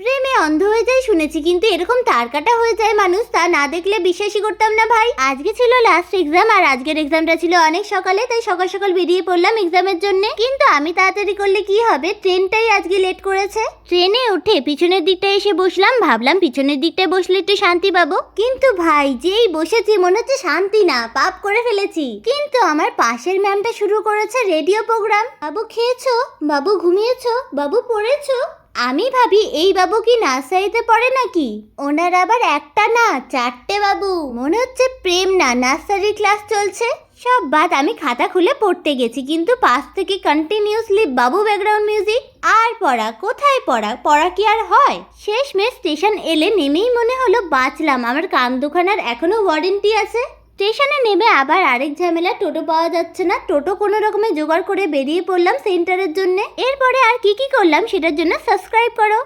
প্রেমে অন্ধ হয়ে যায় শুনেছি, কিন্তু এরকম তার কাটা হয়ে যায় মানুষ, তা না দেখলে বিশ্বাসই করতাম না ভাই। আজকে ছিল লাস্ট এক্সাম, আর আজকের এক্সামটা ছিল অনেক সকালে, তাই সকাল সকাল বেরিয়ে পড়লাম এক্সামের জন্য। কিন্তু আমি তাড়াতাড়ি করলে কি হবে, ট্রেনটাই আজকে লেট করেছে। ট্রেনে উঠে পিছনের দিকটায় এসে বসলাম, ভাবলাম পিছনের দিকটায় বসলে একটু শান্তি পাবো। কিন্তু ভাই যেই বসেছি মনে হচ্ছে শান্তি না, পাপ করে ফেলেছি। কিন্তু আমার পাশের ম্যামটা শুরু করেছে রেডিও প্রোগ্রাম। বাবু খেয়েছো, বাবু ঘুমিয়েছো, বাবু পড়েছো। আমি ভাবি এই বাবু কি নার্সারিতে পড়ে নাকি, ওনার আবার একটা না চারটে বাবু। মনে হচ্ছে প্রেম না নার্সারি ক্লাস চলছে। সব বাদ, আমি খাতা খুলে পড়তে গেছি, কিন্তু পাশ থেকে কন্টিনিউসলি বাবু ব্যাকগ্রাউন্ড মিউজিক। আর পড়া কোথায়, পড়া কি আর হয়। শেষমেশ স্টেশন এলে নেমেই মনে হলো বাঁচলাম, আমার কান দুখানার এখনো ওয়ারেন্টি আছে। স্টেশনে নেমে আবার আরেক ঝামেলা, টোটো পাওয়া যাচ্ছে না। টোটো কোনো রকমে জোগাড় করে বেরিয়ে পড়লাম সেন্টারের জন্য। এরপরে আর কি করলাম সেটার জন্য সাবস্ক্রাইব করো।